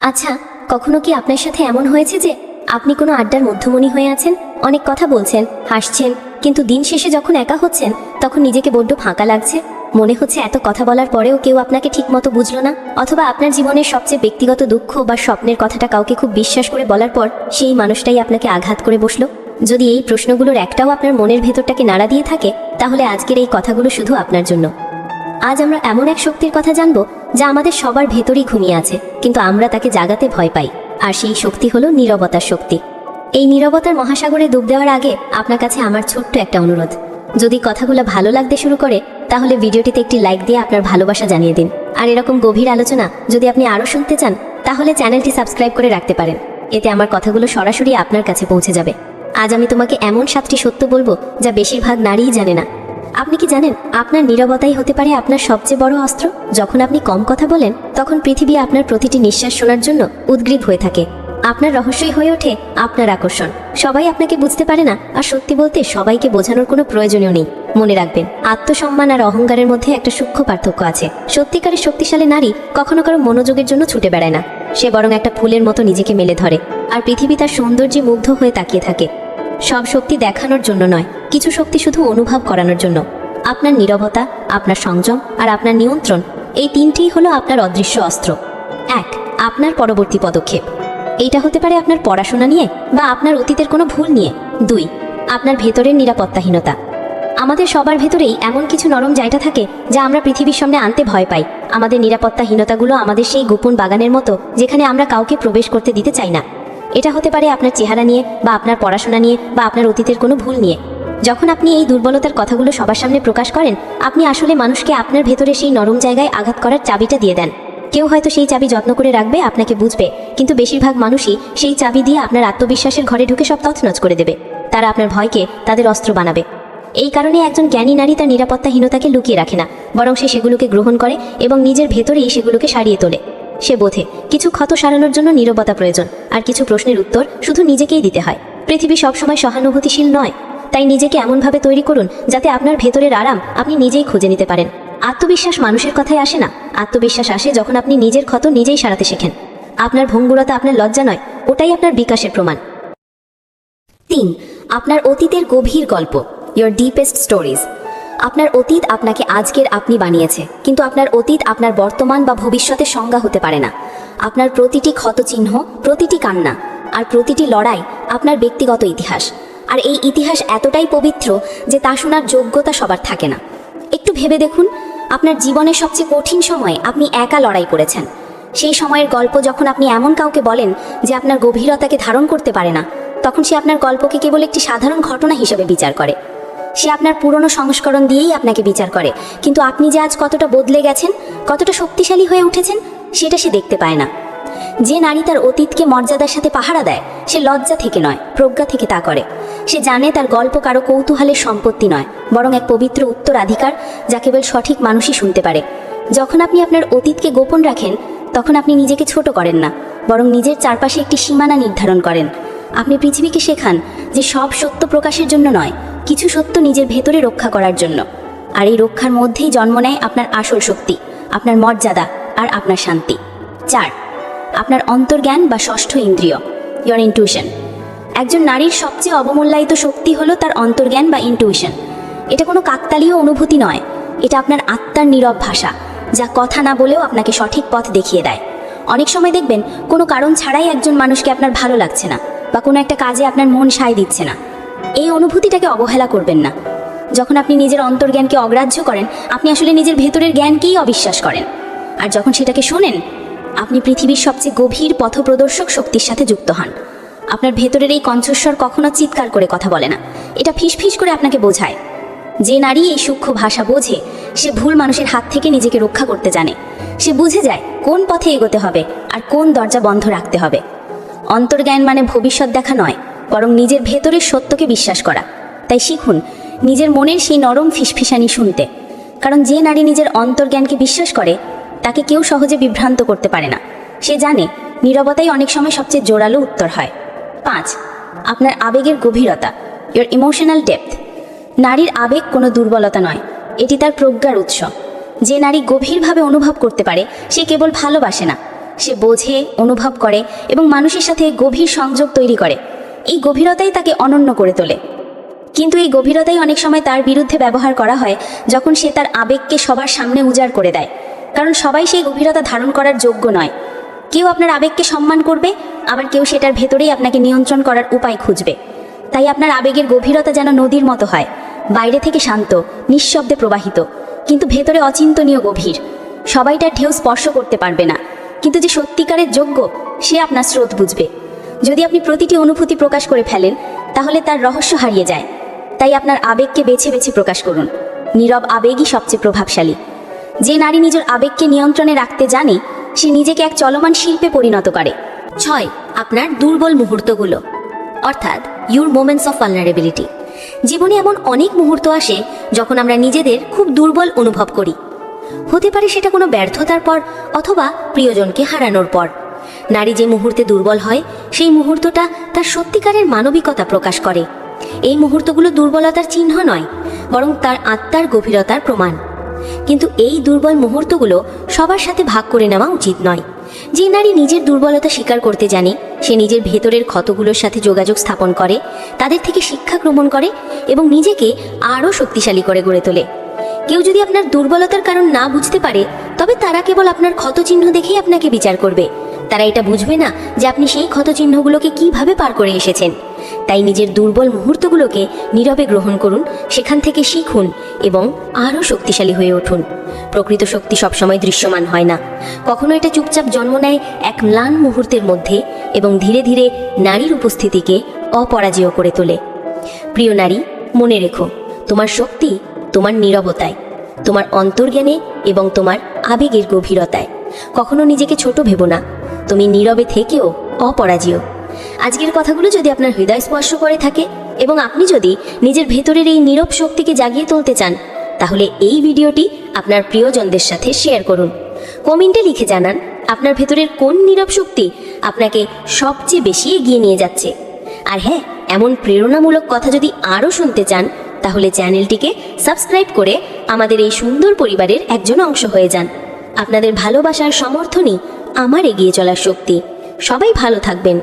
আচ্ছা, কখনো কি আপনার সাথে এমন হয়েছে যে আপনি কোনো আড্ডার মধ্যমণি হয়ে আছেন, অনেক কথা বলছেন, হাসছেন, কিন্তু দিন শেষে যখন একা হচ্ছেন তখন নিজেকে বড্ড ফাঁকা লাগছে? মনে হচ্ছে এত কথা বলার পরেও কেউ আপনাকে ঠিকমতো বুঝলো না, অথবা আপনার জীবনের সবচেয়ে ব্যক্তিগত দুঃখ বা স্বপ্নের কথাটা কাউকে খুব বিশ্বাস করে বলার পর সেই মানুষটাই আপনাকে আঘাত করে বসলো। যদি এই প্রশ্নগুলোর একটাও আপনার মনের ভেতরটাকে নাড়া দিয়ে থাকে, তাহলে আজকের এই কথাগুলো শুধু আপনার জন্য। আজ আমরা এমন এক শক্তির কথা জানবো যা আমাদের সবার ভেতরেই ঘুমিয়ে আছে, কিন্তু আমরা তাকে জাগাতে ভয় পাই। আর সেই শক্তি হলো নীরবতার শক্তি। এই নীরবতার মহাসাগরে ডুব দেওয়ার আগে আপনার কাছে আমার ছোট্ট একটা অনুরোধ। যদি কথাগুলো ভালো লাগতে শুরু করে, তাহলে ভিডিওটিতে একটি লাইক দিয়ে আপনার ভালোবাসা জানিয়ে দিন। আর এরকম গভীর আলোচনা যদি আপনি আরও শুনতে চান, তাহলে চ্যানেলটি সাবস্ক্রাইব করে রাখতে পারেন। এতে আমার কথাগুলো সরাসরি আপনার কাছে পৌঁছে যাবে। আজ আমি তোমাকে এমন 7টি সত্য বলবো যা বেশিরভাগ নারীই জানে না। আপনি কি জানেন, আপনার নীরবতাই হতে পারে আপনার সবচেয়ে বড় অস্ত্র? যখন আপনি কম কথা বলেন, তখন পৃথিবী আপনার প্রতিটি নিঃশ্বাস শোনার জন্য উদ্গ্রীব হয়ে থাকে। আপনার রহস্যই হয়ে ওঠে আপনার আকর্ষণ। সবাই আপনাকে বুঝতে পারে না, আর সত্যি বলতে সবাইকে বোঝানোর কোনো প্রয়োজনীয় নেই। মনে রাখবেন, আত্মসম্মান আর অহংকারের মধ্যে একটা সূক্ষ্ম পার্থক্য আছে। সত্যিকারের শক্তিশালী নারী কখনো কারো মনোযোগের জন্য ছুটে বেড়ায় না। সে বরং একটা ফুলের মতো নিজেকে মেলে ধরে, আর পৃথিবী তার সৌন্দর্যে মুগ্ধ হয়ে তাকিয়ে থাকে। সব শক্তি দেখানোর জন্য নয়, কিছু শক্তি শুধু অনুভব করানোর জন্য। আপনার নীরবতা, আপনার সংযম আর আপনার নিয়ন্ত্রণ, এই তিনটিই হলো আপনার অদৃশ্য অস্ত্র। 1. আপনার পরবর্তী পদক্ষেপ। এইটা হতে পারে আপনার পড়াশোনা নিয়ে বা আপনার অতীতের কোনো ভুল নিয়ে। 2. আপনার ভেতরের নিরাপত্তাহীনতা। আমাদের সবার ভেতরেই এমন কিছু নরম জায়গা থাকে যা আমরা পৃথিবীর সামনে আনতে ভয় পাই। আমাদের নিরাপত্তাহীনতাগুলো আমাদের সেই গোপন বাগানের মতো, যেখানে আমরা কাউকে প্রবেশ করতে দিতে চাই না। এটা হতে পারে আপনার চেহারা নিয়ে, বা আপনার পড়াশোনা নিয়ে, বা আপনার অতীতের কোনো ভুল নিয়ে। যখন আপনি এই দুর্বলতার কথাগুলো সবার সামনে প্রকাশ করেন, আপনি আসলে মানুষকে আপনার ভেতরে সেই নরম জায়গায় আঘাত করার চাবিটা দিয়ে দেন। কেউ হয়তো সেই চাবি যত্ন করে রাখবে, আপনাকে বুঝবে, কিন্তু বেশিরভাগ মানুষই সেই চাবি দিয়ে আপনার আত্মবিশ্বাসের ঘরে ঢুকে সব তছনছ করে দেবে। তারা আপনার ভয়কে তাদের অস্ত্র বানাবে। এই কারণে একজন জ্ঞানী নারী তার নিরাপত্তাহীনতাকে লুকিয়ে রাখে না, বরং সে সেগুলোকে গ্রহণ করে এবং নিজের ভেতরেই সেগুলোকে সারিয়ে তোলে। সে বোঝে কিছু ক্ষত সারানোর জন্য নীরবতা প্রয়োজন, আর কিছু প্রশ্নের উত্তর শুধু নিজেকেই দিতে হয়। পৃথিবী সবসময় সহানুভূতিশীল নয়, তাই নিজেকে এমনভাবে তৈরি করুন যাতে আপনার ভেতরের আরাম আপনি নিজেই খুঁজে নিতে পারেন। আত্মবিশ্বাস মানুষের কথায় আসে না, আত্মবিশ্বাস আসে যখন আপনি নিজের ক্ষত নিজেই সারাতে শেখেন। আপনার ভঙ্গুরতা আপনার লজ্জা নয়, ওটাই আপনার বিকাশের প্রমাণ। 3. আপনার অতীতের গভীর গল্প, ইয়োর ডিপেস্ট স্টোরিজ। আপনার অতীত আপনাকে আজকের আপনি বানিয়েছে, কিন্তু আপনার অতীত আপনার বর্তমান বা ভবিষ্যতের সংজ্ঞা হতে পারে না। আপনার প্রতিটি ক্ষতচিহ্ন, প্রতিটি কান্না আর প্রতিটি লড়াই আপনার ব্যক্তিগত ইতিহাস। আর এই ইতিহাস এতটাই পবিত্র যে তা শোনার যোগ্যতা সবার থাকে না। একটু ভেবে দেখুন, আপনার জীবনের সবচেয়ে কঠিন সময়ে আপনি একা লড়াই করেছেন। সেই সময়ের গল্প যখন আপনি এমন কাউকে বলেন যে আপনার গভীরতাকে ধারণ করতে পারে না, তখন সে আপনার গল্পকে কেবল একটি সাধারণ ঘটনা হিসেবে বিচার করে। সে আপনার পুরনো সংস্করণ দিয়েই আপনাকে বিচার করে, কিন্তু আপনি যে আজ কতটা বদলে গেছেন, কতটা শক্তিশালী হয়ে উঠেছেন, সেটা সে দেখতে পায় না। যে নারী তার অতীতকে মর্যাদার সাথে পাহারা দেয়, সে লজ্জা থেকে নয়, প্রজ্ঞা থেকে তা করে। সে জানে তার গল্প কারো কৌতূহলের সম্পত্তি নয়, বরং এক পবিত্র উত্তরাধিকার যা কেবল সঠিক মানুষই শুনতে পারে। যখন আপনি আপনার অতীতকে গোপন রাখেন, তখন আপনি নিজেকে ছোট করেন না, বরং নিজের চারপাশে একটি সীমানা নির্ধারণ করেন। আপনি পৃথিবীকে শেখান যে সব সত্য প্রকাশের জন্য নয়, কিছু সত্য নিজের ভেতরে রক্ষা করার জন্য। আর এই রক্ষার মধ্যেই জন্ম নেয় আপনার আসল শক্তি, আপনার মর্যাদা আর আপনার শান্তি। 4. আপনার অন্তর্জ্ঞান বা ষষ্ঠ ইন্দ্রিয়, ইয়োর ইনটিউশন। একজন নারীর সবচেয়ে অবমূল্যায়িত শক্তি হলো তার অন্তর্জ্ঞান বা ইনটিউশন। এটা কোনো কাকতালীয় অনুভূতি নয়, এটা আপনার আত্মার নীরব ভাষা, যা কথা না বলেও আপনাকে সঠিক পথ দেখিয়ে দেয়। অনেক সময় দেখবেন কোনো কারণ ছাড়াই একজন মানুষকে আপনার ভালো লাগছে না, বা কোনো একটা কাজে আপনার মন সায় দিচ্ছে না। এই অনুভূতিটাকে অবহেলা করবেন না। যখন আপনি নিজের অন্তর্জ্ঞানকে অগ্রাহ্য করেন, আপনি আসলে নিজের ভেতরের জ্ঞানকেই অবিশ্বাস করেন। আর যখন সেটাকে শোনেন, আপনি পৃথিবীর সবচেয়ে গভীর পথপ্রদর্শক শক্তির সাথে যুক্ত হন। আপনার ভেতরের এই কণ্ঠস্বর কখনো চিৎকার করে কথা বলে না, এটা ফিসফিস করে আপনাকে বোঝায়। যে নারী এই সূক্ষ্ম ভাষা বোঝে, সে ভুল মানুষের হাত থেকে নিজেকে রক্ষা করতে জানে। সে বুঝে যায় কোন পথে এগোতে হবে আর কোন দরজা বন্ধ রাখতে হবে। অন্তর্জ্ঞান মানে ভবিষ্যৎ দেখা নয়, বরং নিজের ভেতরের সত্যকে বিশ্বাস করা। তাই শিখুন নিজের মনের সেই নরম ফিসফিসানি শুনতে, কারণ যে নারী নিজের অন্তর্জ্ঞানকে বিশ্বাস করে, তাকে কেউ সহজে বিভ্রান্ত করতে পারে না। সে জানে নীরবতাই অনেক সময় সবচেয়ে জোরালো উত্তর হয়। 5. আপনার আবেগের গভীরতা, ইয়োর ইমোশনাল ডেপথ। নারীর আবেগ কোনো দুর্বলতা নয়, এটি তার প্রজ্ঞার উৎস। যে নারী গভীরভাবে অনুভব করতে পারে, সে কেবল ভালোবাসে না, সে বোঝে, অনুভব করে এবং মানুষের সাথে গভীর সংযোগ তৈরি করে। এই গভীরতাই তাকে অনন্য করে তোলে। কিন্তু এই গভীরতাই অনেক সময় তার বিরুদ্ধে ব্যবহার করা হয় যখন সে তার আবেগকে সবার সামনে উজাড় করে দেয়। কারণ সবাই সেই গভীরতা ধারণ করার যোগ্য নয়। কেউ আপনার আবেগকে সম্মান করবে, আবার কেউ সেটার ভেতরেই আপনাকে নিয়ন্ত্রণ করার উপায় খুঁজবে। তাই আপনার আবেগের গভীরতা যেন নদীর মতো হয়, বাইরে থেকে শান্ত, নিঃশব্দে প্রবাহিত, কিন্তু ভেতরে অচিন্তনীয় গভীর। সবাই তার ঢেউ স্পর্শ করতে পারবে না, কিন্তু যে সত্যিকারের যোগ্য সে আপনার স্রোত বুঝবে। যদি আপনি প্রতিটি অনুভূতি প্রকাশ করে ফেলেন তাহলে তার রহস্য হারিয়ে যায়। তাই আপনার আবেগকে বেছে বেছে প্রকাশ করুন। নীরব আবেগই সবচেয়ে প্রভাবশালী। যে নারী নিজের আবেগকে নিয়ন্ত্রণে রাখতে জানে সে নিজেকে এক চলমান শিল্পে পরিণত করে। 6. আপনার দুর্বল মুহূর্তগুলো, অর্থাৎ ইউর মোমেন্টস অফ ভালনারেবিলিটি। জীবনে এমন অনেক মুহূর্ত আসে যখন আমরা নিজেদের খুব দুর্বল অনুভব করি। হতে পারে সেটা কোনো ব্যর্থতার পর অথবা প্রিয়জনকে হারানোর পর। নারী যে মুহূর্তে দুর্বল হয় সেই মুহূর্তটা তার সত্যিকারের মানবিকতা প্রকাশ করে। এই মুহূর্তগুলো দুর্বলতার চিহ্ন নয়, বরং তার আত্মার গভীরতার প্রমাণ। কিন্তু এই দুর্বল মুহূর্তগুলো সবার সাথে ভাগ করে নেওয়া উচিত নয়। যে নারী নিজের দুর্বলতা স্বীকার করতে জানে সে নিজের ভেতরের ক্ষতগুলোর সাথে যোগাযোগ স্থাপন করে, তাদের থেকে শিক্ষা গ্রহণ করে এবং নিজেকে আরও শক্তিশালী করে গড়ে তোলে। কেউ যদি আপনার দুর্বলতার কারণ না বুঝতে পারে তবে তারা কেবল আপনার ক্ষতচিহ্ন দেখেই আপনাকে বিচার করবে। তারা এটা বুঝবে না যে আপনি সেই ক্ষতচিহ্নগুলোকে কিভাবে পার করে এসেছেন। তাই নিজের দুর্বল মুহূর্তগুলোকে নীরবে গ্রহণ করুন, সেখান থেকে শিখুন এবং আরও শক্তিশালী হয়ে উঠুন। প্রকৃত শক্তি সবসময় দৃশ্যমান হয় না, কখনো এটা চুপচাপ জন্ম নেয় এক ম্লান মুহূর্তের মধ্যে এবং ধীরে ধীরে নারীর উপস্থিতিকে অপরাজেয় করে তোলে। প্রিয় নারী, মনে রেখো, তোমার শক্তি তোমার নীরবতায়, তোমার অন্তর্জ্ঞানে এবং তোমার আবেগের গভীরতায়। কখনো নিজেকে ছোট ভেবো না, তুমি নীরবে থেকেও অপরাজেয়। আজকের কথাগুলো যদি আপনার হৃদয় স্পর্শ করে থাকে এবং আপনি যদি নিজের ভেতরের এই নীরব শক্তিকে জাগিয়ে তুলতে চান তাহলে এই ভিডিওটি আপনার প্রিয়জনদের সাথে শেয়ার করুন। কমেন্টে লিখে জানান আপনার ভেতরের কোন নীরব শক্তি আপনাকে সবচেয়ে বেশি এগিয়ে নিয়ে যাচ্ছে। আর হ্যাঁ, এমন প্রেরণামূলক কথা যদি আরও শুনতে চান তাহলে চ্যানেলটিকে সাবস্ক্রাইব করে আমাদের এই সুন্দর পরিবারের একজন অংশ হয়ে যান। আপনাদের ভালোবাসার সমর্থনই আমার এগিয়ে চলার শক্তি। সবাই ভালো থাকবেন।